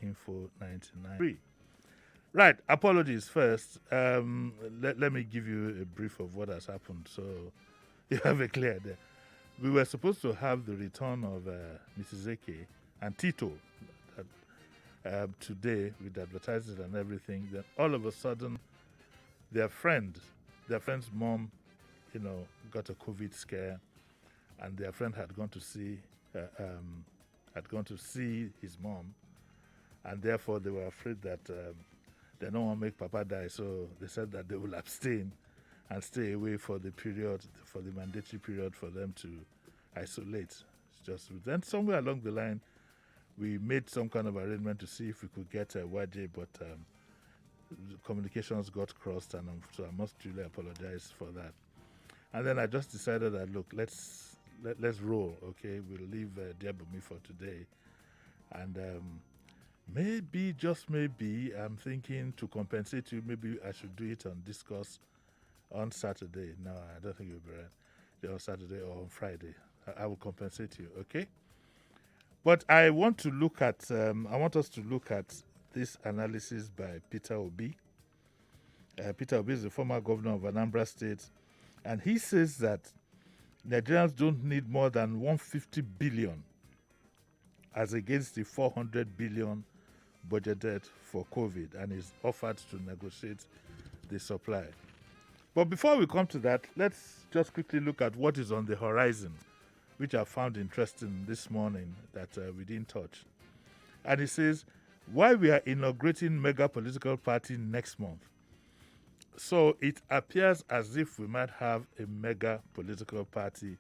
Info 99. Right, apologies first. Let me give you a brief of what has happened so you have a clear idea. We were supposed to have the return of Mrs. Eke and Tito today with advertising and everything. Then all of a sudden, their friend, their friend's mom, got a COVID scare, and their friend uh, um, had gone to see his mom, and therefore they were afraid that they don't want to make Papa die, so they said that they will abstain and stay away for the period, for the mandatory period for them to isolate. It's just then somewhere along the line, we made some kind of arrangement to see if we could get a YJ, but the communications got crossed, and so I must truly apologize for that. And then I just decided that look, let's roll. Okay, we'll leave Diabumi for today, and maybe just maybe I'm thinking to compensate you. Maybe I should do it on Discourse on Saturday. No, I don't think it'll be right. Yeah, on Saturday or on Friday. I will compensate you. Okay. But I want to look at. I want us to look at this analysis by Peter Obi. Peter Obi is the former governor of Anambra State, and he says that Nigerians don't need more than 150 billion as against the 400 billion budgeted for COVID, and is offered to negotiate the supply. But before we come to that, let's just quickly look at what is on the horizon, which I found interesting this morning that we didn't touch. And it says, why we are inaugurating mega political party next month. So it appears as if we might have a mega political party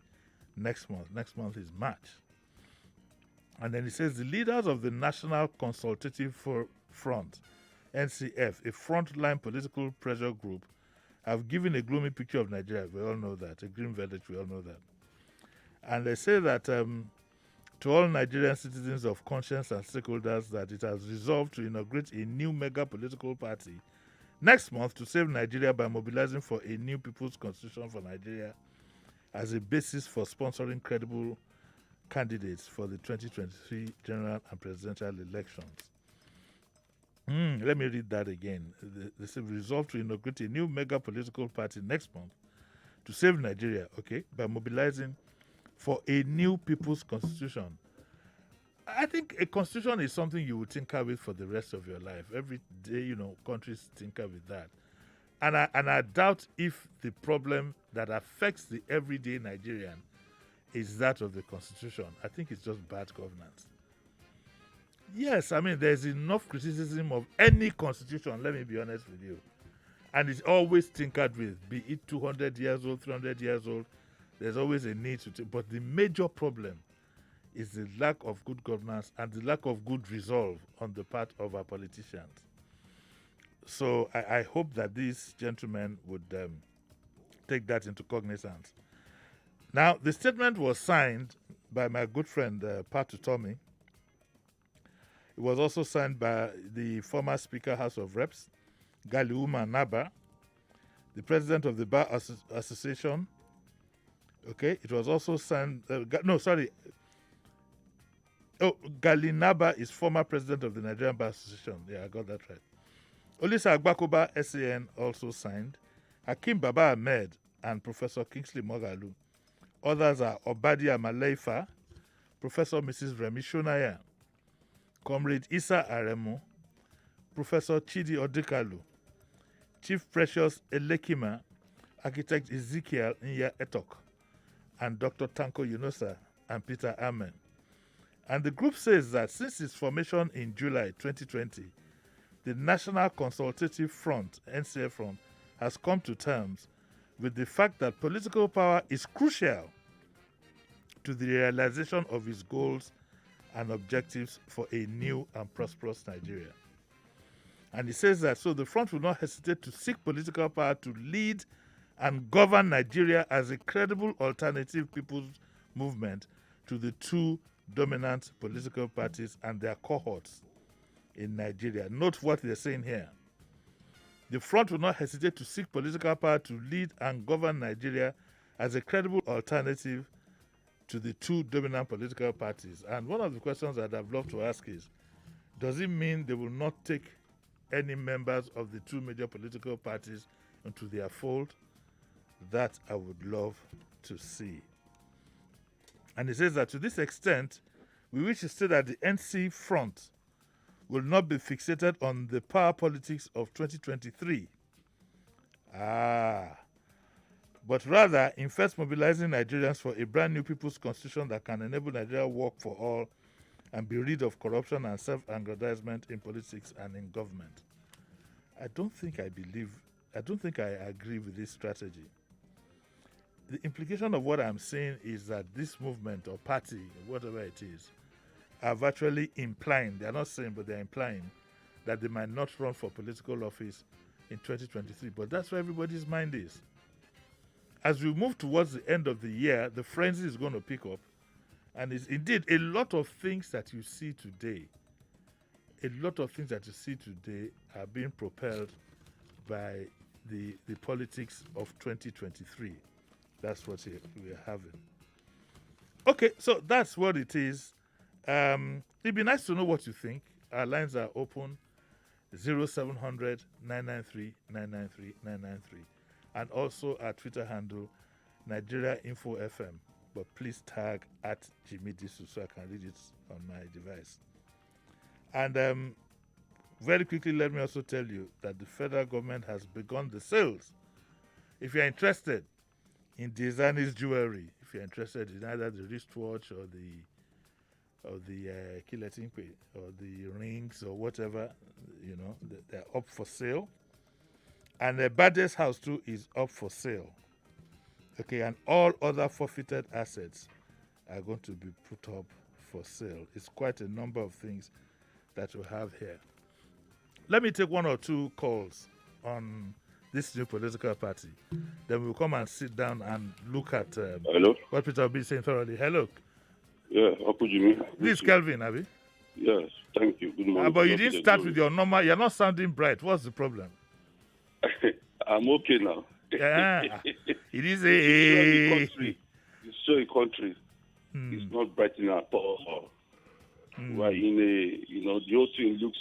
next month. Next month is March. And then it says the leaders of the National Consultative Front, NCF, a frontline political pressure group, have given a gloomy picture of Nigeria. We all know that. A grim verdict, we all know that. And they say that to all Nigerian citizens of conscience and stakeholders that it has resolved to inaugurate a new mega political party next month to save Nigeria by mobilizing for a new People's Constitution for Nigeria as a basis for sponsoring credible candidates for the 2023 general and presidential elections. Let me read that again. They say resolved to inaugurate a new mega political party next month to save Nigeria, okay, by mobilizing for a new People's Constitution. I think a constitution is something you would tinker with for the rest of your life. Every day, countries tinker with that. And I doubt if the problem that affects the everyday Nigerian is that of the constitution. I think it's just bad governance. Yes, I mean, there's enough criticism of any constitution, let me be honest with you. And it's always tinkered with, be it 200 years old, 300 years old. There's always a need to but the major problem is the lack of good governance and the lack of good resolve on the part of our politicians. So I hope that these gentlemen would take that into cognizance. Now, the statement was signed by my good friend Pat Tommy. It was also signed by the former Speaker House of Reps, Galiuma Naba, the president of the Bar Association. Okay, it was also signed. Galinaba is former president of the Nigerian Bar Association. Yeah, I got that right. Olisa Agbakoba SAN also signed. Hakim Baba Ahmed and Professor Kingsley Mogalu. Others are Obadia Maleifa, Professor Mrs. Remi Shonaya, Comrade Isa Aremo, Professor Chidi Odikalu, Chief Precious Elekima, Architect Ezekiel Nya Etok, and Dr. Tanko Yunusa and Peter Amen. And the group says that since its formation in July 2020, the National Consultative Front, NCF Front, has come to terms with the fact that political power is crucial to the realization of its goals and objectives for a new and prosperous Nigeria. And it says that so the front will not hesitate to seek political power to lead and govern Nigeria as a credible alternative people's movement to the two dominant political parties and their cohorts in Nigeria. Note what they're saying here. The front will not hesitate to seek political power to lead and govern Nigeria as a credible alternative to the two dominant political parties. And one of the questions that I'd love to ask is, Does it mean they will not take any members of the two major political parties into their fold? That I would love to see. And he says that to this extent, we wish to say that the NC front will not be fixated on the power politics of 2023. But rather in first mobilizing Nigerians for a brand new people's constitution that can enable Nigeria work for all and be rid of corruption and self-aggrandizement in politics and in government. I don't think I agree with this strategy. The implication of what I'm saying is that this movement or party, whatever it is, are virtually implying, they're not saying, but they're implying that they might not run for political office in 2023. But that's where everybody's mind is. As we move towards the end of the year, the frenzy is going to pick up. And it's indeed a lot of things that you see today, are being propelled by the politics of 2023. That's what we're having. Okay, so that's what it is. It'd be nice to know what you think. Our lines are open, 0700 993 993 993. And also our Twitter handle, Nigeria Info FM. But please tag at Jimi Disu so I can read it on my device. And very quickly, let me also tell you that the federal government has begun the sales. If you're interested in designer's jewelry, if you're interested in either the wristwatch or the kiletimpe or the rings or whatever, they're up for sale. And the Bade's house too is up for sale. Okay, and all other forfeited assets are going to be put up for sale. It's quite a number of things that we have here. Let me take one or two calls on this new political party. Then we'll come and sit down and look at what Peter will be saying thoroughly. Hello. Yeah, Uncle Jimmy. This is Kelvin, Abi. Yes, thank you. Good morning. But you didn't start with your normal. You're not sounding bright. What's the problem? I'm okay now. Yeah. It is a country. It's not brightening at all. We're in the whole thing looks,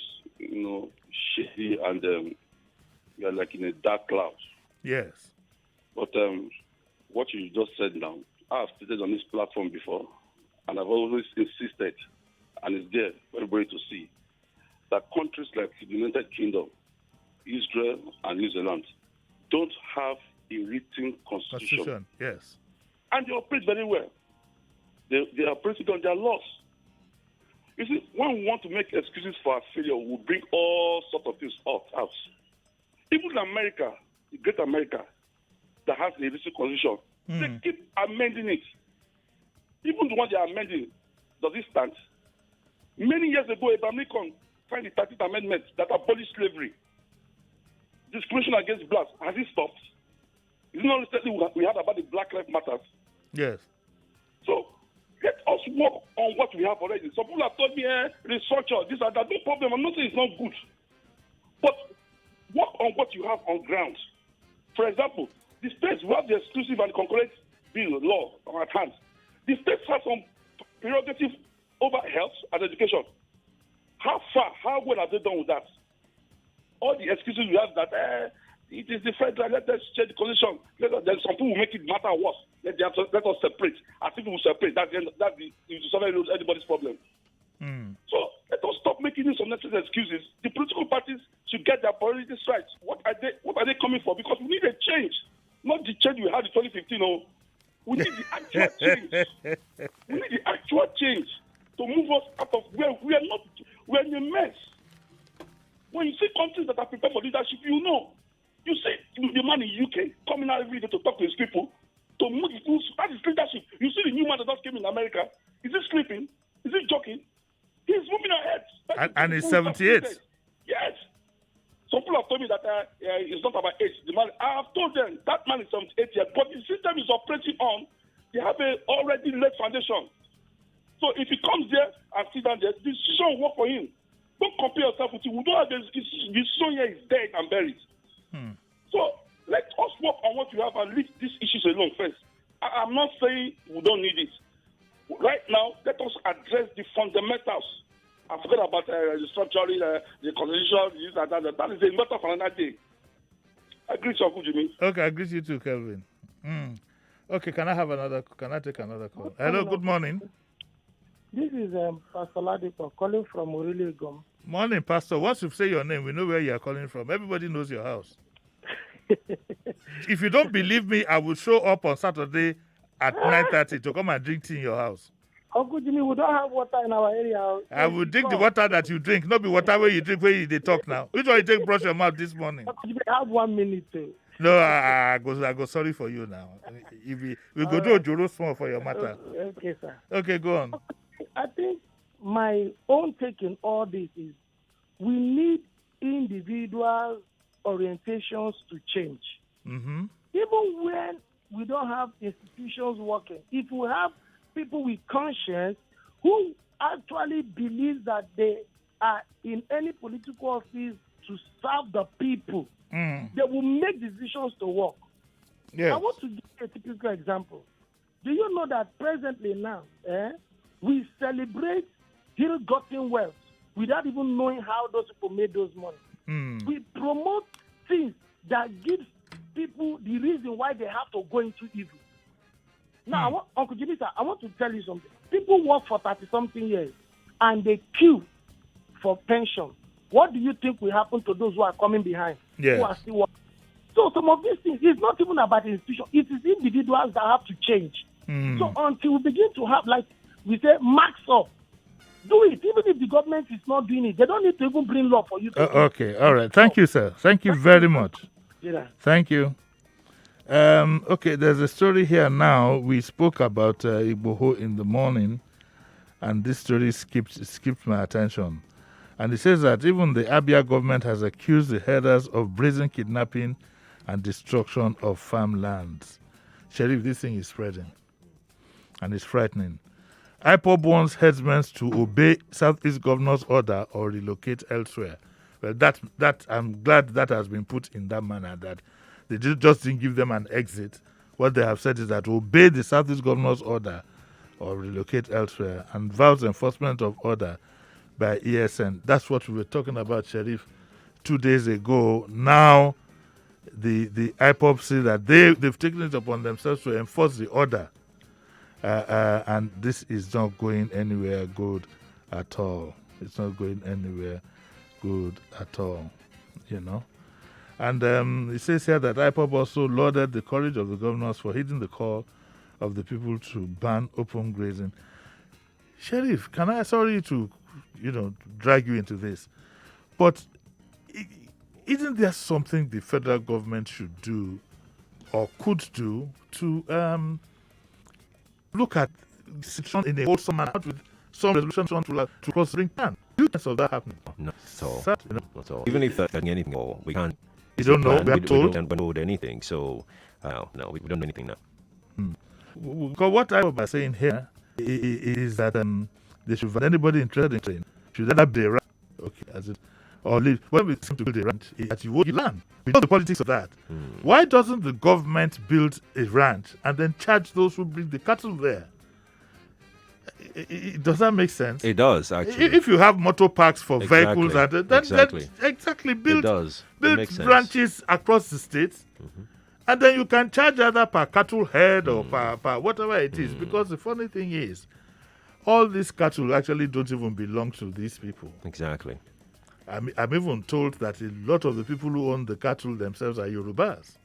shady, and we are like in a dark cloud. Yes. But what you just said now, I've stated on this platform before, and I've always insisted, and it's there for everybody to see, that countries like the United Kingdom, Israel, and New Zealand don't have a written constitution. Yes. And they operate very well. They operate on their laws. You see, when we want to make excuses for our failure, we bring all sorts of things out. Even America, the great America, that has a written constitution, they keep amending it. Even the one they are amending, does it stand? Many years ago, Abraham Lincoln signed the 13th Amendment that abolished slavery. Discrimination against blacks, has it stopped? Is it not recently we heard about the Black Lives Matter? Yes. So let us work on what we have already. Some people have told me, restructure, this and that. No problem. I'm not saying it's not good. But work on what you have on ground. For example, the states who have the exclusive and concurrent bill law on at hand. The states have some prerogative over health and education. How well have they done with that? All the excuses we have that it is the federal, let us change the constitution. Then some people will make it matter worse. Let us separate. As if we will separate, that's anybody's problem. So let us stop making these unnecessary excuses. The political parties should get their priorities right. What are they coming for? Because we need a change, not the change we had in 2015. No, we need the actual change. We need the actual change to move us out of where we are not. We are in a mess. When you see countries that are prepared for leadership, you see the man in UK coming out every day to talk to his people, to move. That is leadership. You see the new man that just came in America. Is he sleeping? Is he joking? He's moving ahead. And he's 78. Yes. Some people have told me that it's not about age. The man, I have told them that man is 78 years, but the system is operating on. They have a already laid foundation. So if he comes there and sit down there, the decision will work for him. Don't compare yourself with him. We don't have the decision here is dead and buried. So let us work on what we have and leave these issues alone first. I'm not saying we don't need it. Right now, let us address the fundamentals. I forget about the structuring, the constitution, this and that. That is a matter for another day. I agree with you, Jimmy. Okay, I greet you too, Kelvin. Okay, can I take another call? Hello, good morning. This is Pastor Ladipo calling from Orilegom. Morning, Pastor. Once you say your name, we know where you are calling from. Everybody knows your house. If you don't believe me, I will show up on Saturday at 9:30 to come and drink tea in your house. Uncle Jimmy, we don't have water in our area. I will drink the water that you drink, not the water where you drink where they talk now. Which one you take brush your mouth this morning? Uncle Jimmy, I have 1 minute. No, I go sorry for you now. If we go do a joro small for your matter. Okay, sir. Okay, go on. I think my own take in all this is we need individual orientations to change. Mm-hmm. Even when we don't have institutions working, if we have people with conscience who actually believe that they are in any political office to serve the people, they will make decisions to work. Yes. I want to give you a typical example. Do you know that presently now, we celebrate ill-gotten wealth without even knowing how those people made those money? We promote things that give people the reason why they have to go into evil. Now, Uncle Jimmy, sir, I want to tell you something. People work for 30-something years and they queue for pension. What do you think will happen to those who are coming behind, who are still working? So some of these things, it's not even about the institution. It is individuals that have to change. So until we begin to have, like we say, max up, do it. Even if the government is not doing it, they don't need to even bring law for you to do Okay, all right. Thank you, sir. Thank you very much. Yeah. Thank you. Okay, there's a story here now. We spoke about Igboho in the morning, and this story skipped my attention. And it says that even the Abia government has accused the herders of brazen kidnapping and destruction of farmlands. Sheriff, this thing is spreading, and it's frightening. IPOB wants herdsmen to obey Southeast Governor's order or relocate elsewhere. Well, that I'm glad that has been put in that manner, that they just didn't give them an exit. What they have said is that obey the Southeast Governor's order or relocate elsewhere, and vows enforcement of order by ESN. That's what we were talking about, Sheriff, 2 days ago. Now, the IPOB say that they've taken it upon themselves to enforce the order. And this is not going anywhere good at all. It's not going anywhere good at all, you know. And it says here that IPOB also lauded the courage of the governors for heeding the call of the people to ban open grazing. Sheriff, sorry to, drag you into this, but isn't there something the federal government should do or could do to look at the situation in a wholesome manner with some resolution to cross the ring plan? Do you think of that happening? No, not at all. Even if they're doing anything, we can't. You don't know. We don't know anything. So, no, we don't know anything now. Because what I was saying here is that they should, anybody interested in training should either be a rant, or leave. When we come to build a rant, that you land. We know the politics of that. Why doesn't the government build a ranch and then charge those who bring the cattle there? Does that make sense? It does, actually. If you have motor parks for vehicles, then build branches across the states, and then you can charge either per cattle head or per whatever it is. Because the funny thing is, all these cattle actually don't even belong to these people. Exactly. I'm even told that a lot of the people who own the cattle themselves are Yorubas.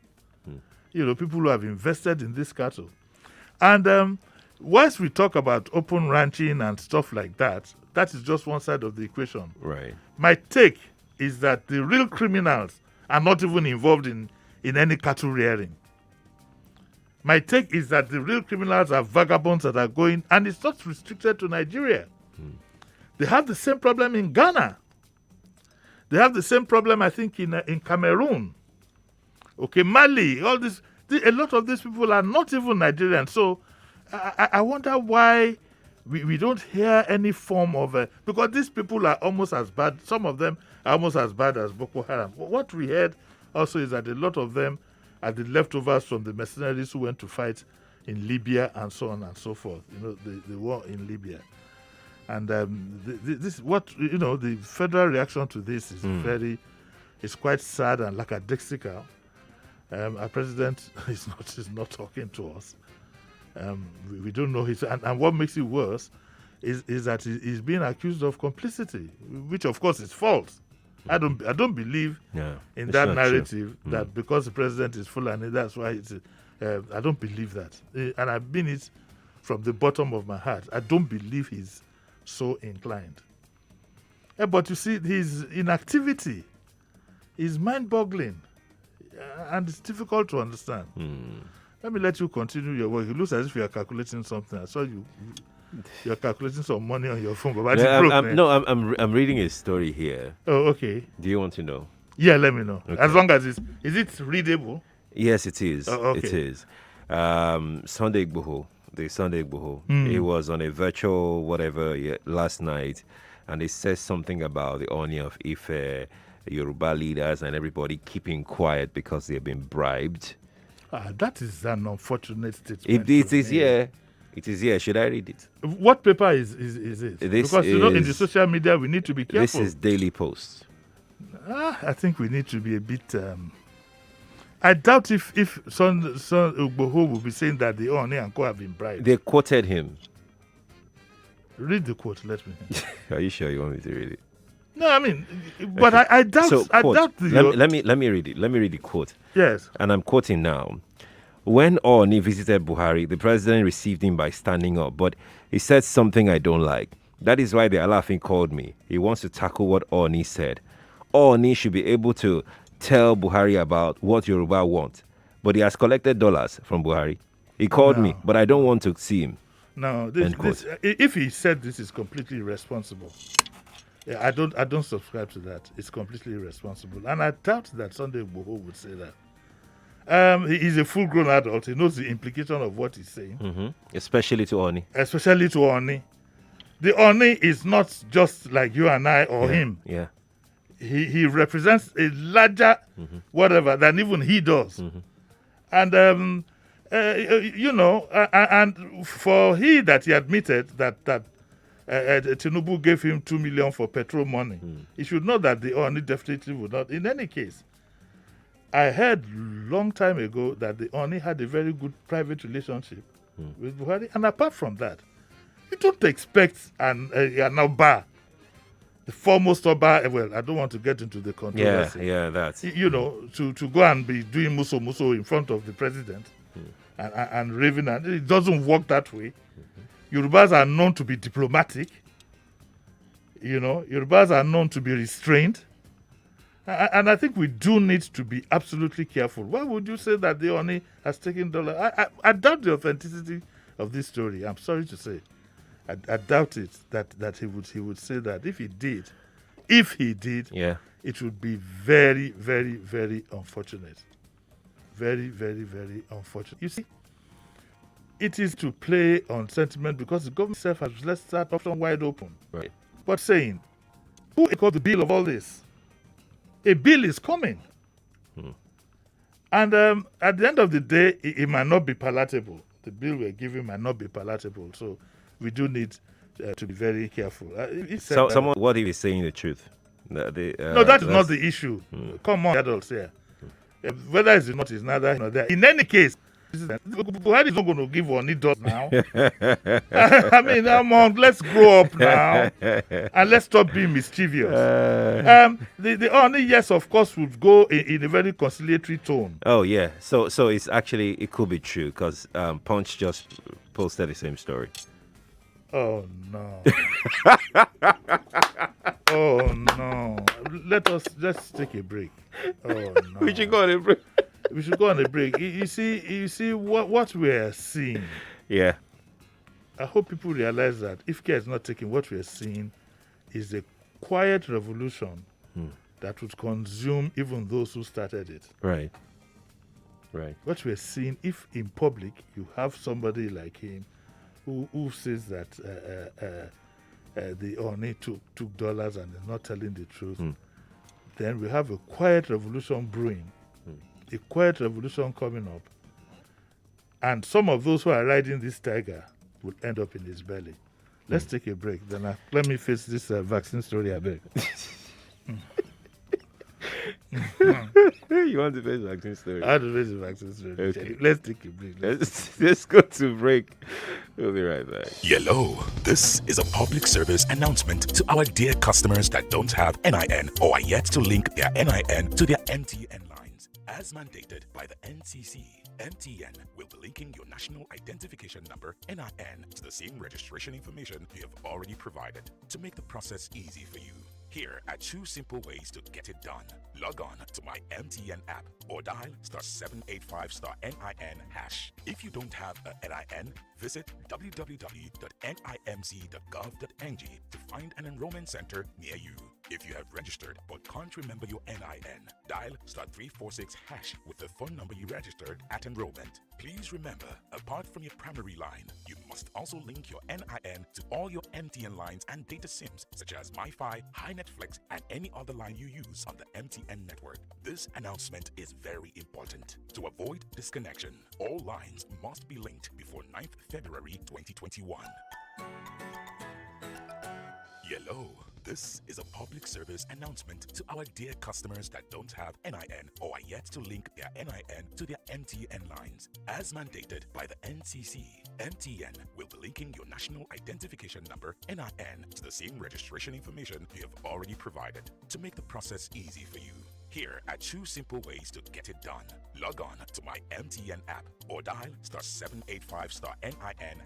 People who have invested in this cattle. And once we talk about open ranching and stuff like that, that is just one side of the equation. Right. My take is that the real criminals are not even involved in any cattle rearing. My take is that the real criminals are vagabonds that are going, and it's not restricted to Nigeria. They have the same problem in Ghana. They have the same problem, I think, in Cameroon. Mali, all this. A lot of these people are not even Nigerians. So I wonder why we don't hear any form of because these people are almost as bad. Some of them are almost as bad as Boko Haram. What we heard also is that a lot of them are the leftovers from the mercenaries who went to fight in Libya and so on and so forth. The war in Libya. And this the federal reaction to this is it's quite sad and lackadaisical. Our president is not talking to us. We don't know and what makes it worse is that he's being accused of complicity, which of course is false. I don't believe in that narrative that because the president is Fulani, that's why it's. I don't believe that, and I mean it from the bottom of my heart. I don't believe he's so inclined. But you see, his inactivity is mind-boggling, and it's difficult to understand. Let me let you continue your work. It looks as if you are calculating something. I saw you're calculating some money on your phone. But I'm reading a story here. Oh, okay. Do you want to know? Yeah, let me know. Okay. As long as is it readable? Yes, it is. Oh, okay. It is. Sunday Igboho, the Sunday Igboho. He was on a virtual whatever last night, and he says something about the Oni of Ife, Yoruba leaders, and everybody keeping quiet because they've been bribed. That is an unfortunate statement. It is here. It is here. Should I read it? What paper is it? Because in the social media we need to be careful. This is Daily Post. I think we need to be a bit. I doubt if Son Ugboho will be saying that the Oni and Co have been bribed. They quoted him. Read the quote. Let me. Are you sure you want me to read it? No, I mean, but okay. I doubt. So, I doubt. Let me read it. Let me read the quote. Yes. And I'm quoting now. When Oni visited Buhari, the president received him by standing up, but he said something I don't like. That is why the Alafin called me. He wants to tackle what Oni said. Oni should be able to tell Buhari about what Yoruba want. But he has collected dollars from Buhari. He called me, but I don't want to see him. No, if he said this is completely irresponsible. Yeah, I don't subscribe to that. It's completely irresponsible. And I doubt that Sunday Igboho would say that. He's a full-grown adult. He knows the implication of what he's saying. Especially to Oni. Especially to Oni. The Oni is not just like you and I or him. Yeah. He represents a larger whatever than even he does. And, and for he that he admitted that Tinubu gave him 2 million for petrol money, he should know that the Oni definitely would not. In any case, I heard long time ago that the Oni had a very good private relationship with Buhari. And apart from that, you don't expect an Oba, the foremost Oba, well, I don't want to get into the controversy. Yeah, that's... to go and be doing muso in front of the president and raving. And it doesn't work that way. Yorubas are known to be diplomatic. Yorubas are known to be restrained. And I think we do need to be absolutely careful. Why would you say that the Oni has taken dollar? I doubt the authenticity of this story. I'm sorry to say. I doubt it that he would say that. If he did, it would be very, very, very unfortunate. Very, very, very unfortunate. You see, it is to play on sentiment because the government itself has left that option wide open. Right. But saying, who is called the bill of all this? A bill is coming. And at the end of the day, it might not be palatable. The bill we're giving might not be palatable. So we do need to be very careful. What if he's saying the truth? No, that is not the issue. Come on, adults here. Whether it's not, is neither nor there. In any case, Buhari is not going to give Oni dollars now. I mean, come on, let's grow up now and let's stop being mischievous. The Oni, yes, of course, would go in a very conciliatory tone. Oh yeah, so it's actually, it could be true because Punch just posted the same story. Oh no! Oh no! Let's take a break. Oh no! We should go on a break. We should go on a break. You see what we are seeing. Yeah. I hope people realize that if care is not taken, what we are seeing is a quiet revolution that would consume even those who started it. Right. What we are seeing, if in public you have somebody like him who says that the Oni took dollars and is not telling the truth, then we have a quiet revolution brewing. A quiet revolution coming up, and some of those who are riding this tiger will end up in his belly. Let's take a break. Then let me face this vaccine story a bit. You want to face vaccine story? I don't face the vaccine story. Okay. Let's take a break. Let's go to break. We'll be right back. Hello, this is a public service announcement to our dear customers that don't have NIN or are yet to link their NIN to their MTN lines. As mandated by the NCC, MTN will be linking your national identification number NIN to the same registration information you have already provided to make the process easy for you. Here are 2 simple ways to get it done. Log on to my MTN app or dial *785*NIN#. If you don't have a NIN, visit www.nimc.gov.ng to find an enrollment center near you. If you have registered but can't remember your NIN, dial *346# with the phone number you registered at enrollment. Please remember, apart from your primary line, you must also link your NIN to all your MTN lines and data SIMs such as MiFi, HiNetFlex, and any other line you use on the MTN network. This announcement is very important. To avoid disconnection, all lines must be linked before 9th February 2021. Hello. This is a public service announcement to our dear customers that don't have NIN or are yet to link their NIN to their MTN lines. As mandated by the NCC, MTN will be linking your national identification number NIN to the same registration information you have already provided to make the process easy for you. Here are 2 simple ways to get it done. Log on to my MTN app or dial *785*NIN#.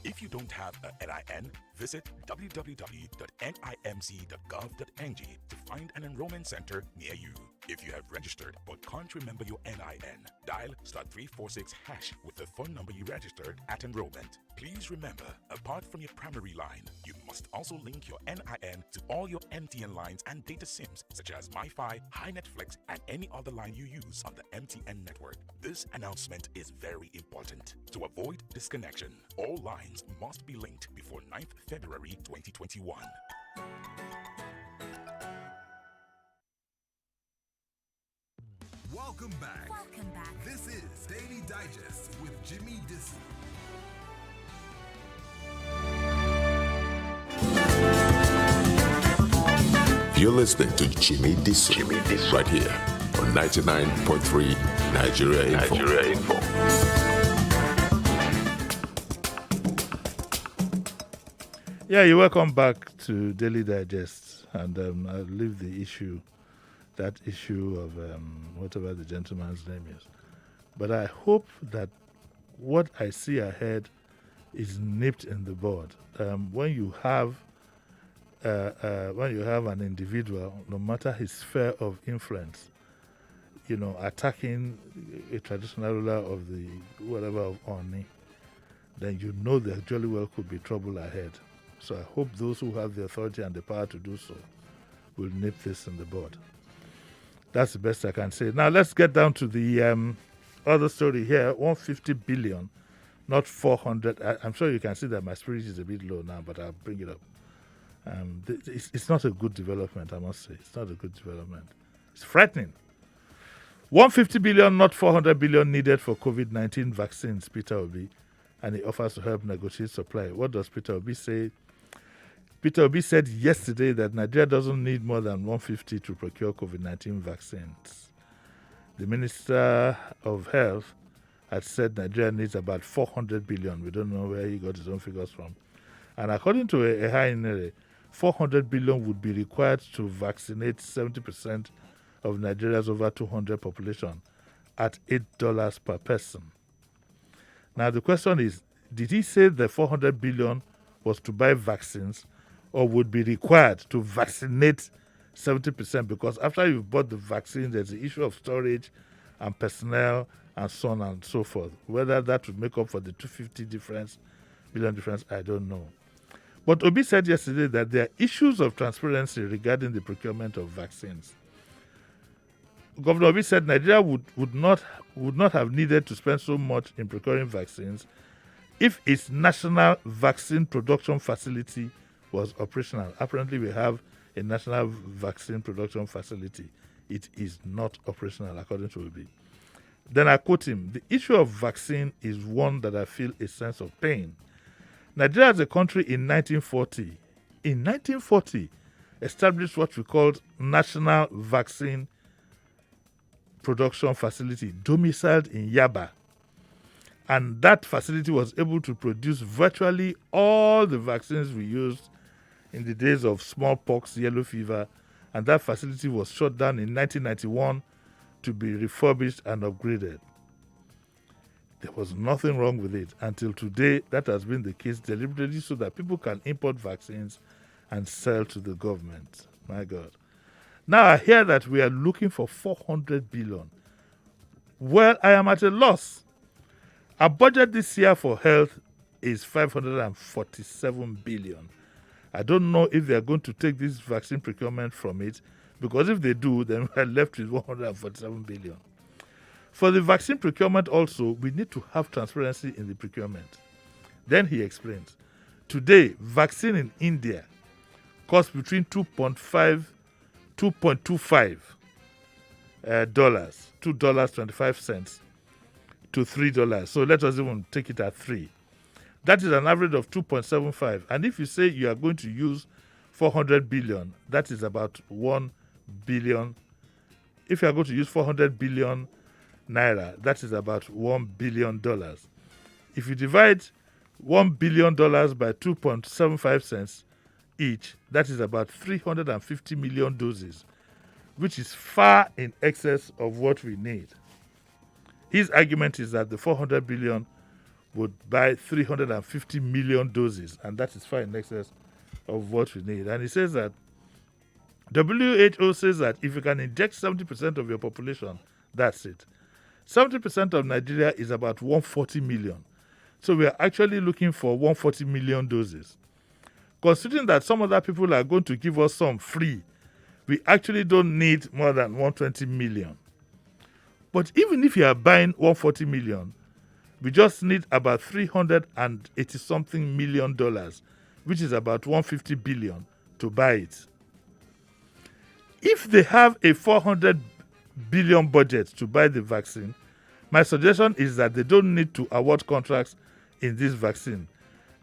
If you don't have a NIN, visit www.nimc.gov.ng to find an enrollment center near you. If you have registered but can't remember your NIN, dial *346# with the phone number you registered at enrollment. Please remember, apart from your primary line, you must also link your NIN to all your MTN lines and data SIMs such as MiFi, HiNetFlex, and any other line you use on the MTN network. This announcement is very important. To avoid disconnection, all lines must be linked before 9th February 2021. Welcome back. This is Daily Digest with Jimi Disu. You're listening to Jimi Disu, right here on 99.3 Nigeria Info. Yeah, you're welcome back to Daily Digest. And I'll leave that issue of whatever the gentleman's name is. But I hope that what I see ahead is nipped in the bud. When you have an individual, no matter his sphere of influence, attacking a traditional ruler of the whatever of Oni, then you know there jolly well could be trouble ahead. So I hope those who have the authority and the power to do so will nip this in the bud. That's the best I can say. Now let's get down to the other story here. 150 billion, not 400. I'm sure you can see that my spirit is a bit low now, but I'll bring it up. It's not a good development, I must say. It's not a good development. It's frightening. 150 billion, not 400 billion needed for COVID-19 vaccines, Peter Obi, and he offers to help negotiate supply. What does Peter Obi say? Peter Obi said yesterday that Nigeria doesn't need more than 150 to procure COVID-19 vaccines. The Minister of Health had said Nigeria needs about 400 billion. We don't know where he got his own figures from. And according to a high 400 billion would be required to vaccinate 70% of Nigeria's over 200 population at $8 per person. Now the question is, did he say the 400 billion was to buy vaccines or would be required to vaccinate 70%? Because after you've bought the vaccine, there's the issue of storage and personnel and so on and so forth. Whether that would make up for the 250 billion difference, I don't know. But Obi said yesterday that there are issues of transparency regarding the procurement of vaccines. Governor Obi said Nigeria would not have needed to spend so much in procuring vaccines if its national vaccine production facility was operational. Apparently, we have a national vaccine production facility. It is not operational, according to Obi. Then I quote him, "The issue of vaccine is one that I feel a sense of pain. Nigeria as a country in 1940, established what we called National Vaccine Production Facility, domiciled in Yaba. And that facility was able to produce virtually all the vaccines we used in the days of smallpox, yellow fever, and that facility was shut down in 1991 to be refurbished and upgraded. There was nothing wrong with it. Until today, that has been the case deliberately so that people can import vaccines and sell to the government. My God. Now I hear that we are looking for 400 billion. Well, I am at a loss. Our budget this year for health is 547 billion. I don't know if they are going to take this vaccine procurement from it, because if they do, then we are left with 147 billion. For the vaccine procurement also, we need to have transparency in the procurement. Then he explains, today, vaccine in India costs between $2.25 dollars, $2.25 to $3. So let us even take it at 3. That is an average of 2.75. And if you say you are going to use 400 billion, that is about 1 billion. If you are going to use 400 billion naira, that is about $1 billion. If you divide $1 billion by 2.75 cents each, that is about 350 million doses, which is far in excess of what we need. His argument is that the 400 billion would buy 350 million doses, and that is far in excess of what we need. And he says that WHO says that if you can inject 70% of your population, that's it. 70% of Nigeria is about 140 million. So we are actually looking for 140 million doses. Considering that some other people are going to give us some free, we actually don't need more than 120 million. But even if you are buying 140 million, we just need about $380-something million, which is about 150 billion, to buy it. If they have a 400 billion budget to buy the vaccine, my suggestion is that they don't need to award contracts in this vaccine.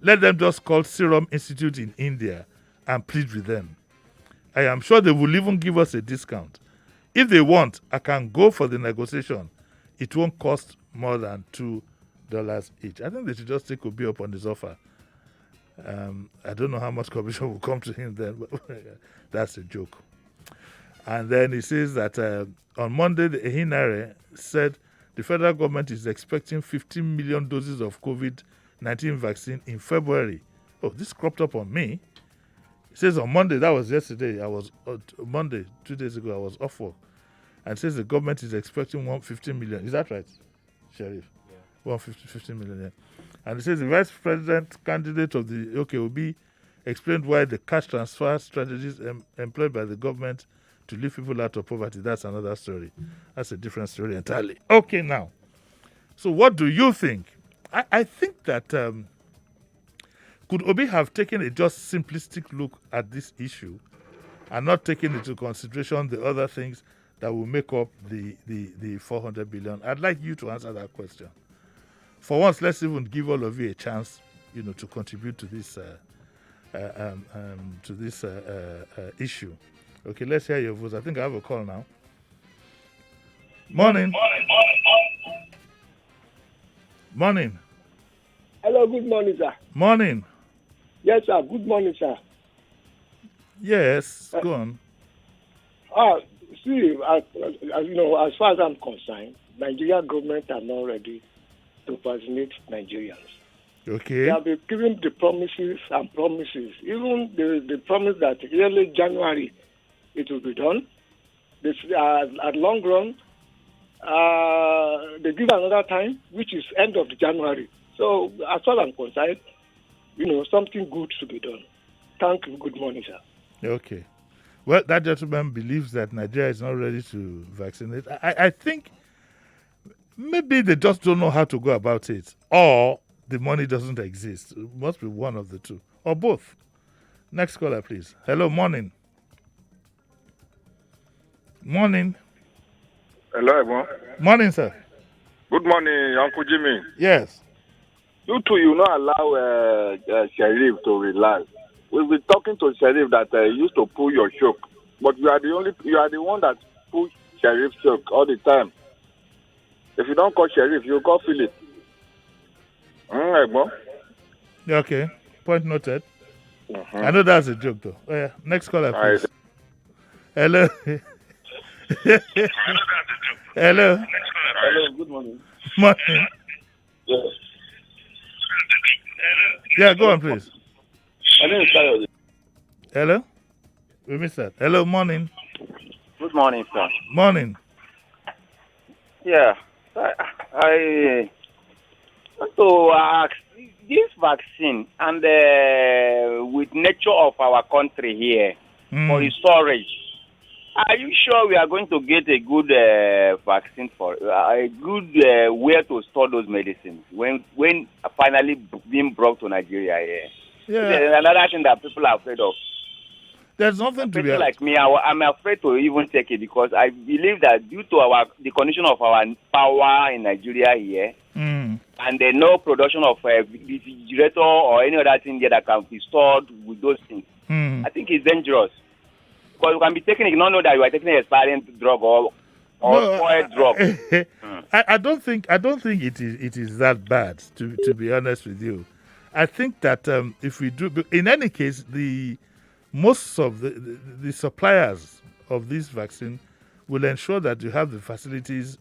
Let them just call Serum Institute in India and plead with them. I am sure they will even give us a discount. If they want, I can go for the negotiation. It won't cost more than $2 each. I think they should just take Obi up on his offer. I don't know how much commission will come to him then, but that's a joke. And then he says that on Monday, the Ehinare said the federal government is expecting 15 million doses of COVID-19 vaccine in February. Oh, this cropped up on me. It says on Monday, that was yesterday, Monday, 2 days ago, I was off work. And it says the government is expecting 115 million. Is that right, Sheriff? 150 million, yeah. And it says the vice president candidate of the OKOB explained why the cash transfer strategies employed by the government to lift people out of poverty. That's another story. That's a different story entirely. Okay, now. So what do you think? I think that could Obi have taken a just simplistic look at this issue and not taken into consideration the other things that will make up the 400 billion? I'd like you to answer that question. For once, let's even give all of you a chance, to contribute to this issue. Okay, let's hear your voice. I think I have a call now. Morning. Morning. Hello, good morning, sir. Morning. Yes, sir. Good morning, sir. Yes, go on. See, as far as I'm concerned, Nigerian government are not ready to vaccinate Nigerians. Okay. They have been giving the promises and promises. Even the promise that early January it will be done. This, at long run, they give another time, which is end of January. So, as far as I'm concerned, something good should be done. Thank you. Good morning, sir. Okay. Well, that gentleman believes that Nigeria is not ready to vaccinate. I think maybe they just don't know how to go about it, or the money doesn't exist. It must be one of the two, or both. Next caller, please. Hello, morning. Morning. Hello, everyone. Morning, sir. Good morning, Uncle Jimmy. Yes. You two, you not allow Sheriff to relax. We've been talking to Sheriff that used to pull your choke, but you are the one that push Sheriff choke all the time. If you don't call Sheriff, you call Philip. Okay, point noted. I know that's a joke though. Oh, yeah. Next caller, please. Hello. Hello. Hello, good morning. Morning. Yes. Yeah, go on, please. My name is Kyle. Hello? We missed that. Hello, morning. Good morning, sir. Morning. Yeah, I want to ask this vaccine and with nature of our country here for the storage. Are you sure we are going to get a good vaccine for a good where to store those medicines when finally being brought to Nigeria here? Yeah, another thing that people are afraid of. There's nothing to be like me. I'm afraid to even take it because I believe that due to the condition of our power in Nigeria here, and there's no production of refrigerator or any other thing there that can be stored with those things, I think it's dangerous. Because you can be taking it, not know that you are taking an expiring drug or spoiled drug. I don't think it is that bad. To be honest with you, I think that if we do, in any case, most of the suppliers of this vaccine will ensure that you have the facilities,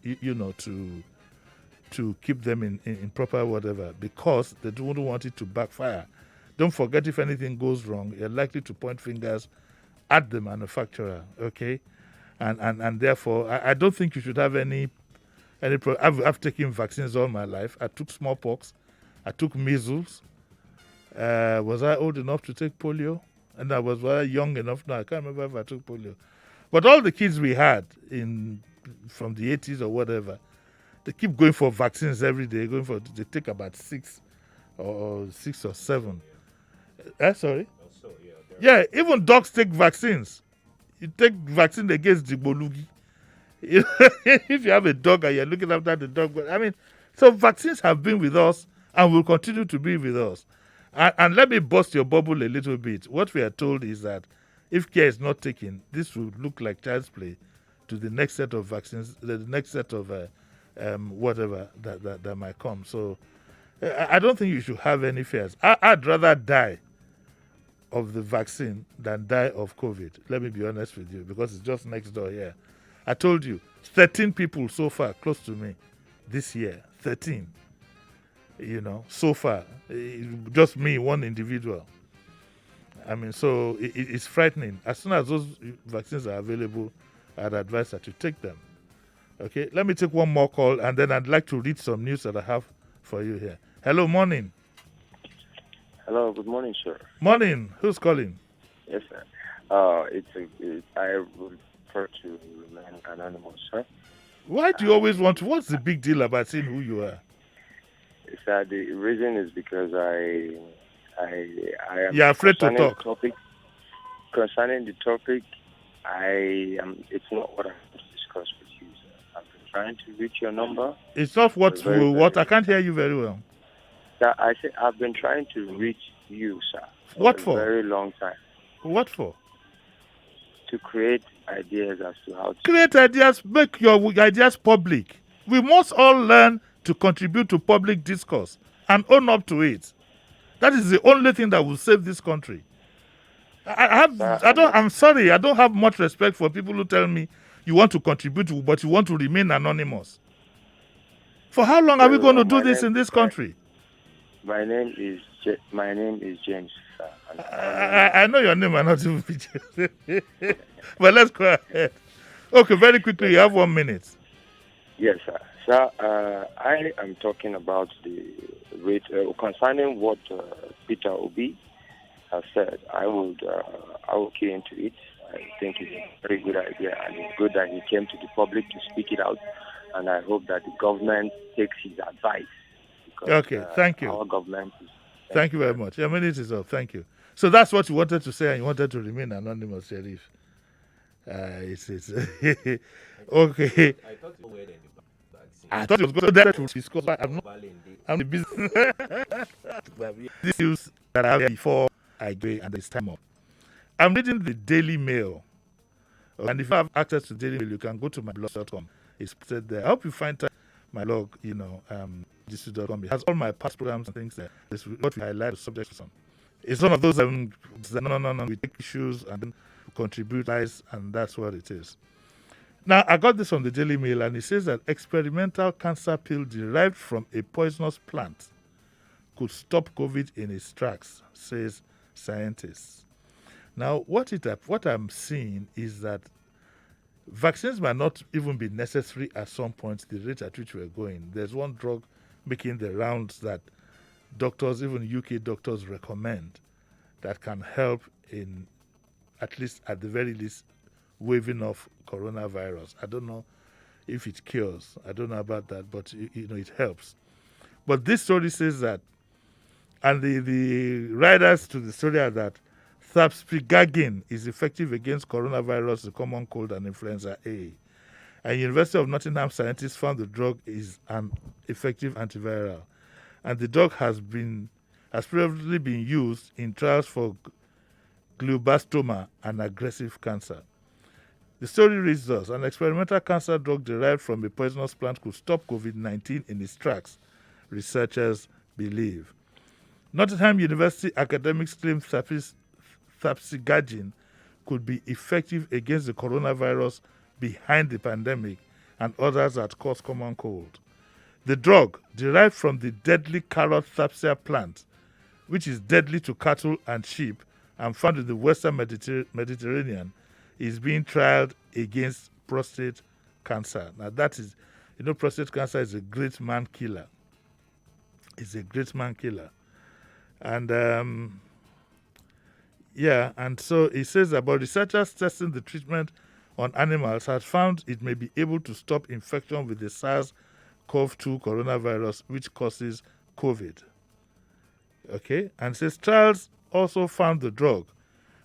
to keep them in proper whatever, because they don't want it to backfire. Don't forget, if anything goes wrong, you're likely to point fingers at the manufacturer, okay? And therefore, I don't think you should have any I've taken vaccines all my life. I took smallpox. I took measles. Was I old enough to take polio? And I was young enough. No, I can't remember if I took polio. But all the kids we had from the 80s or whatever, they keep going for vaccines every day. They take about 6 or 7. Sorry? Yeah, even dogs take vaccines. You take vaccine against Dibolugi. If you have a dog and you're looking after the dog, so vaccines have been with us and will continue to be with us. And let me bust your bubble a little bit. What we are told is that if care is not taken, this will look like child's play to the next set of vaccines, the next set of whatever that might come. So I don't think you should have any fears. I'd rather die of the vaccine than die of COVID. Let me be honest with you, because it's just next door here. I told you, 13 people so far close to me this year. 13. So far. Just me, one individual. So it's frightening. As soon as those vaccines are available, I'd advise that you take them. Okay, let me take one more call, and then I'd like to read some news that I have for you here. Hello, morning. Hello, good morning, sir. Morning. Who's calling? Yes, sir. I would prefer to remain anonymous, sir. Why do you always want to? What's the big deal about saying who you are? Sir, the reason is because I am. You're afraid to talk. Concerning the topic, it's not what I want to discuss with you, sir. I've been trying to reach your number. It's not what? I can't hear you very well. Sir, I said I've been trying to reach you, sir. What for? A very long time. What for? To create ideas as to how to create ideas. Make your ideas public. We must all learn to contribute to public discourse and own up to it. That is the only thing that will save this country. I'm sorry, I don't have much respect for people who tell me you want to contribute, but you want to remain anonymous. For how long are we going to do this in this country? My name is James, sir. I know your name, I'm not even James. But let's go ahead. Okay, very quickly, you have 1 minute. Yes, sir. Sir, I am talking about the rate concerning what Peter Obi has said. I will key into it. I think it's a very good idea, and it's good that he came to the public to speak it out. And I hope that the government takes his advice. Because, okay, thank you. Our government is. Thank you very much. Your minute is up. Thank you. So that's what you wanted to say, and you wanted to remain anonymous, Sheriff. It's okay. I thought you were the vaccine. I thought it was going to that because I'm the business. This news that I have before I go and this time up. I'm reading the Daily Mail. And if you have access to Daily Mail, you can go to my blog.com. It's put there. I hope you find time my blog, disu.com. It has all my past programs and things there. It's what we highlight the subjects on. It's one of those no, we take issues and then contribute lies, and that's what it is. Now, I got this from the Daily Mail, and it says that experimental cancer pill derived from a poisonous plant could stop COVID in its tracks, says scientists. Now, what I'm seeing is that vaccines might not even be necessary at some point, the rate at which we're going. There's one drug making the rounds that doctors, even UK doctors, recommend that can help in, at the very least, waving off coronavirus. I don't know if it cures. I don't know about that, but it helps. But this story says that, and the writers to the story are that Thapsiragin is effective against coronavirus, the common cold, and influenza A. And University of Nottingham scientists found the drug is an effective antiviral, and the drug has previously been used in trials for glioblastoma and aggressive cancer. The story reads thus: an experimental cancer drug derived from a poisonous plant could stop COVID-19 in its tracks, researchers believe. Nottingham University academics claim Thapsiragin could be effective against the coronavirus behind the pandemic and others that cause common cold. The drug, derived from the deadly carrot Thapsia plant, which is deadly to cattle and sheep and found in the Western Mediterranean, is being trialed against prostate cancer. Now that is, prostate cancer is a great man killer. It's a great man killer. And and so it says about researchers testing the treatment on animals has found it may be able to stop infection with the SARS-CoV-2 coronavirus, which causes COVID. Okay, and says trials also found the drug,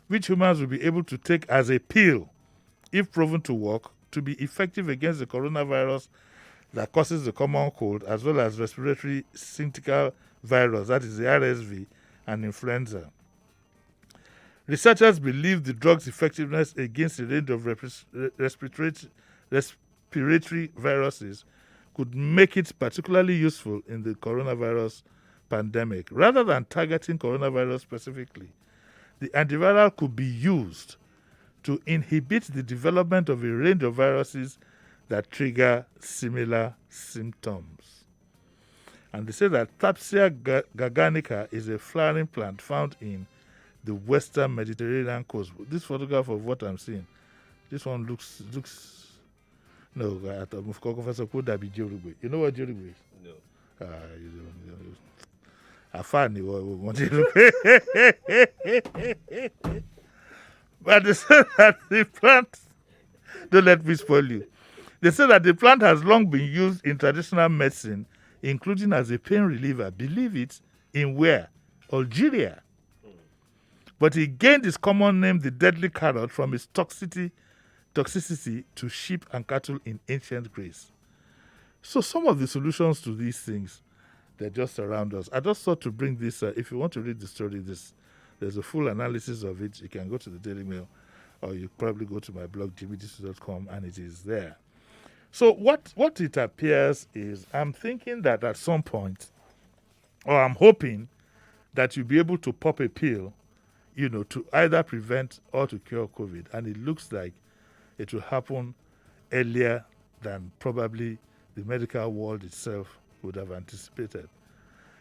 which humans will be able to take as a pill, if proven to work, to be effective against the coronavirus that causes the common cold, as well as respiratory syncytial virus, that is the RSV, and influenza. Researchers believe the drug's effectiveness against a range of respiratory viruses could make it particularly useful in the coronavirus pandemic. Rather than targeting coronavirus specifically, the antiviral could be used to inhibit the development of a range of viruses that trigger similar symptoms. And they say that Thapsia garganica is a flowering plant found in the Western Mediterranean coast. This photograph of what I'm seeing, this one looks. No, Professor could be Jorugwe. You know what Jorugwe is? No. You don't. Afani, but they say that the plant. Don't let me spoil you. They say that the plant has long been used in traditional medicine, including as a pain reliever. Believe it, in where? Algeria. But it gained its common name, the deadly carrot, from its toxicity to sheep and cattle in ancient Greece. So some of the solutions to these things, they're just around us. I just thought to bring this, if you want to read the story, there's a full analysis of it. You can go to the Daily Mail, or you probably go to my blog, jimidisu.com, and it is there. So what it appears is, I'm thinking that at some point, or I'm hoping that you'll be able to pop a pill, to either prevent or to cure COVID. And it looks like it will happen earlier than probably the medical world itself would have anticipated.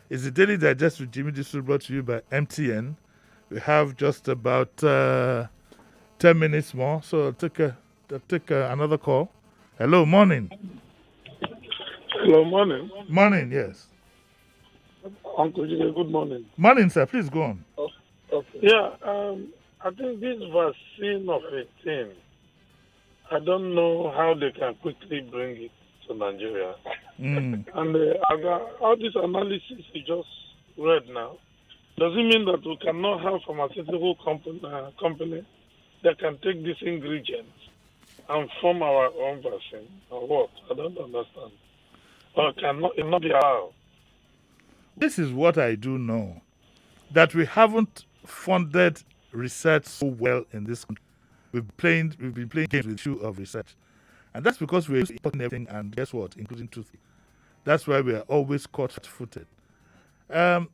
It's the Daily Digest with Jimi Disu, brought to you by MTN. We have just about 10 minutes more, so I'll take another call. Hello, morning. Hello, morning. Morning, yes. Uncle Jide, good morning. Morning, sir. Please go on. Okay. Yeah, I think this vaccine of 18, I don't know how they can quickly bring it to Nigeria. And all this analysis you just read now, does it mean that we cannot have pharmaceutical company that can take these ingredients and form our own vaccine, or what? I don't understand. It not be allowed. This is what I do know, that we haven't funded research so well in this country. We've been playing games with the issue of research. And that's because we're importing everything, and guess what, including truth. That's why we are always caught-footed. I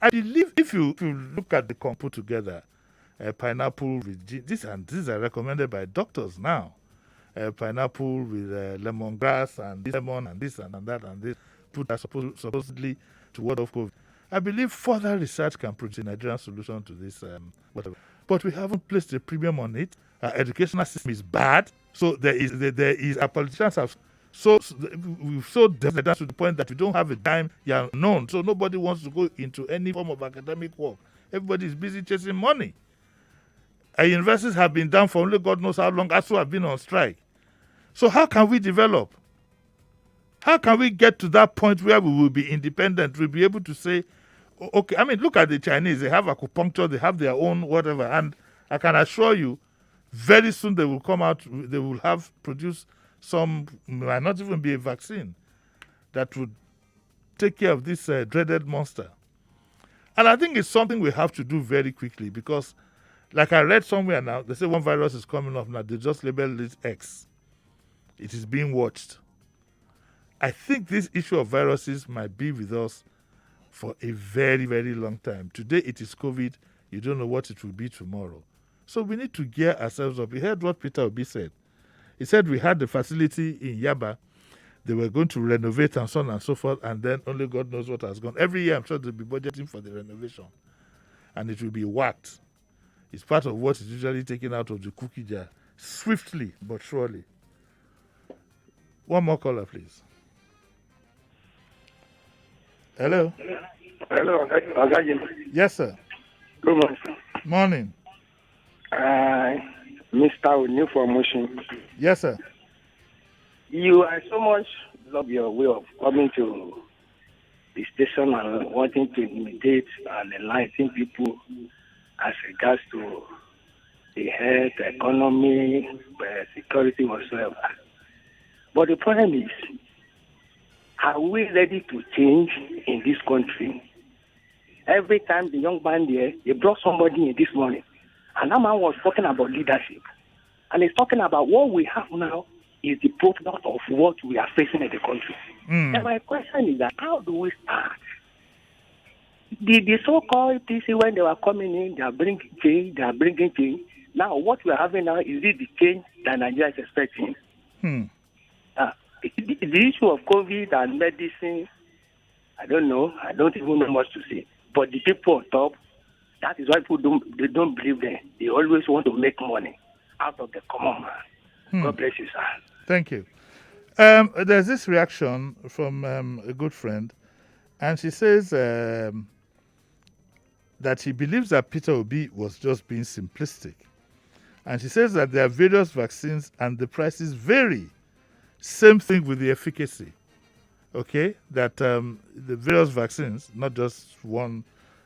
believe if you look at the compo together, pineapple with these are recommended by doctors now. Pineapple with lemongrass and this lemon and this and that and this, put that supposedly to ward off COVID. I believe further research can produce a Nigerian solution to this, whatever. But we haven't placed a premium on it. Our educational system is bad, so our politicians have we've so developed to the point that we don't have a dime known, so nobody wants to go into any form of academic work. Everybody is busy chasing money. Our universities have been down for only God knows how long. ASU have been on strike. So how can we develop? How can we get to that point where we will be independent? We'll be able to say, okay, I mean, look at the Chinese. They have acupuncture. They have their own whatever. And I can assure you, very soon they will come out. They will have produced some, might not even be a vaccine that would take care of this dreaded monster. And I think it's something we have to do very quickly because, like I read somewhere now, they say one virus is coming up now. They just labeled it X. It is being watched. I think this issue of viruses might be with us for a very, very long time. Today it is COVID. You don't know what it will be tomorrow. So we need to gear ourselves up. You heard what Peter Obi said. He said we had the facility in Yaba. They were going to renovate and so on and so forth, and then only God knows what has gone. Every year I'm sure they'll be budgeting for the renovation. And it will be whacked. It's part of what is usually taken out of the cookie jar, swiftly but surely. One more caller, please. Hello? Hello, Yes, sir. Good morning, sir. Morning. Mr. New Promotion. Yes, sir. I so much love your way of coming to the station and wanting to imitate and enlighten people as regards to the health, economy, security, whatsoever. But the problem is, are we ready to change in this country? Every time the young man there, they brought somebody in this morning, and that man was talking about leadership. And he's talking about what we have now is the product of what we are facing in the country. And my question is that how do we start? The so-called PC, when they were coming in, they are bringing change. Now, what we are having now, is it the change that Nigeria is expecting? The issue of COVID and medicine, I don't know. I don't even know much to say. But the people on top, that is why people don't believe them. They always want to make money out of the common man. God bless you, sir. Thank you. There's this reaction from a good friend, and she says that she believes that Peter Obi was just being simplistic. And she says that there are various vaccines and the prices vary. Same thing with the efficacy. Okay? That the various vaccines, not just one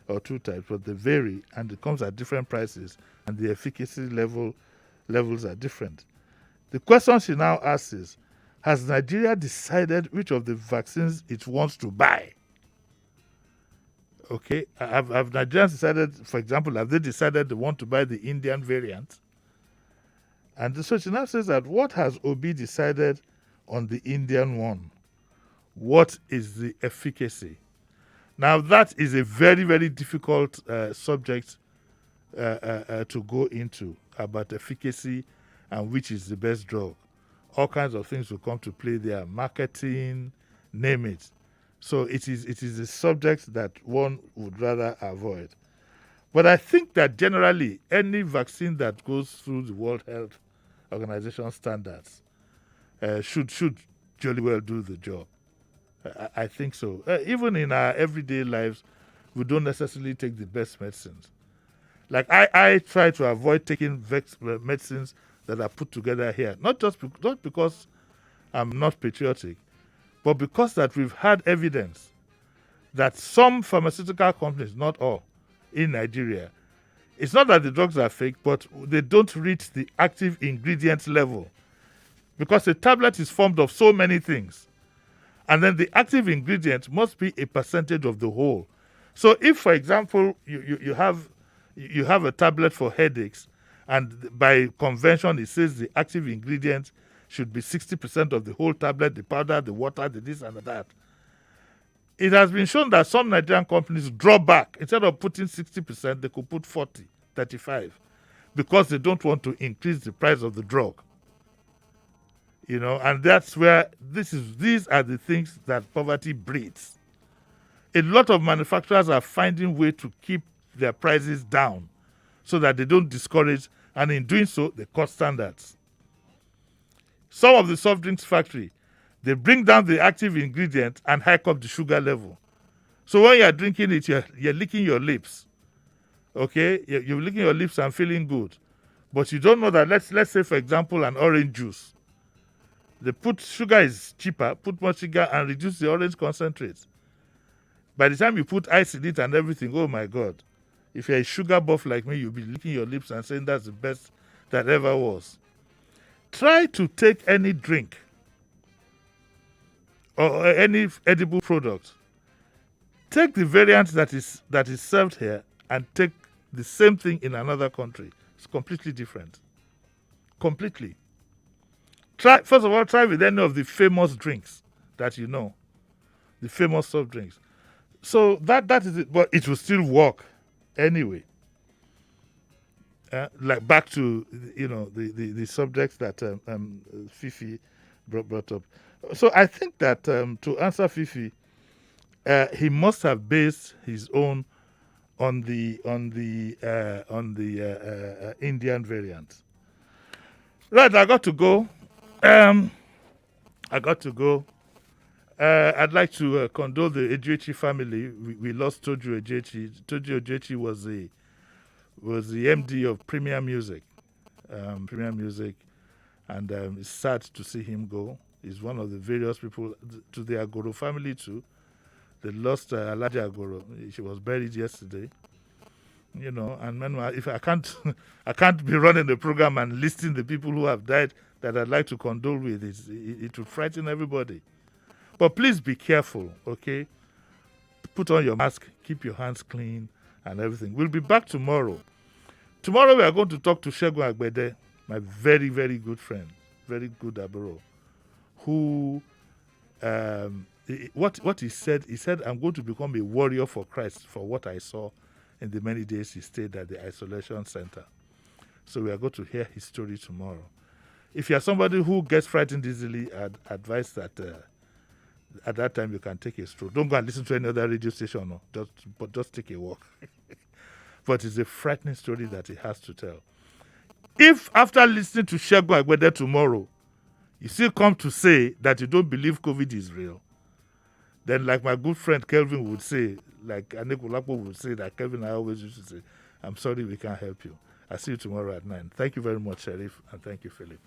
or two types, but they vary and it comes at different prices and the efficacy levels are different. The question she now asks is, has Nigeria decided which of the vaccines it wants to buy? Okay, have Nigerians decided, for example, have they decided they want to buy the Indian variant? And so she now says that what has Obi decided on the Indian one? What is the efficacy? Now that is a very, very difficult subject to go into about efficacy and which is the best drug. All kinds of things will come to play there, marketing, name it. So it is a subject that one would rather avoid. But I think that generally any vaccine that goes through the World Health Organization standards should jolly well do the job. I think so. Even in our everyday lives, we don't necessarily take the best medicines. Like I try to avoid taking medicines that are put together here, not because I'm not patriotic, but because that we've had evidence that some pharmaceutical companies, not all, in Nigeria, it's not that the drugs are fake, but they don't reach the active ingredient level because a tablet is formed of so many things. And then the active ingredient must be a percentage of the whole. So if, for example, you have a tablet for headaches, and by convention it says the active ingredient should be 60% of the whole tablet, the powder, the water, the this and that. It has been shown that some Nigerian companies draw back. Instead of putting 60%, they could put 40, 35, because they don't want to increase the price of the drug. And that's where these are the things that poverty breeds. A lot of manufacturers are finding way to keep their prices down so that they don't discourage, and in doing so, they cut standards. Some of the soft drinks factory, they bring down the active ingredient and hike up the sugar level. So when you're drinking it, you're licking your lips. Okay? You're licking your lips and feeling good. But you don't know that, let's say, for example, an orange juice. They put sugar is cheaper, put more sugar and reduce the orange concentrate. By the time you put ice in it and everything, oh my God. If you're a sugar buff like me, you'll be licking your lips and saying that's the best that ever was. Try to take any drink or any edible product. Take the variant that is served here and take the same thing in another country. It's completely different. Completely. First of all, try with any of the famous drinks that you know. The famous soft drinks. So that is it. But it will still work anyway. Like back to the subjects that Fifi brought up. So I think that to answer Fifi, he must have based his own on the Indian variant. Right, I got to go. I'd like to condole the Ejechi family. We lost Toju Ejechi. Toju Ejechi was the MD of Premier Music, and it's sad to see him go. He's one of the various people to the Agoro family too. They lost Alaja Agoro. She was buried yesterday. And meanwhile, if I can't be running the program and listing the people who have died that I'd like to condole with, it would frighten everybody. But please be careful, okay? Put on your mask, keep your hands clean, and everything. We'll be back tomorrow. Tomorrow we are going to talk to Segun Agbede, my very, very good friend, very good Aburo, who, what he said, I'm going to become a warrior for Christ for what I saw in the many days he stayed at the isolation center. So we are going to hear his story tomorrow. If you are somebody who gets frightened easily, I'd advise that at that time you can take a stroll. Don't go and listen to any other radio station, no. Just take a walk. But it's a frightening story that he has to tell. If after listening to Segun Agbede tomorrow, you still come to say that you don't believe COVID is real, then like my good friend Kelvin would say, like Anekulapo would say, that Kelvin I always used to say, I'm sorry we can't help you. I'll see you tomorrow at 9. Thank you very much, Sheriff, and thank you, Philip.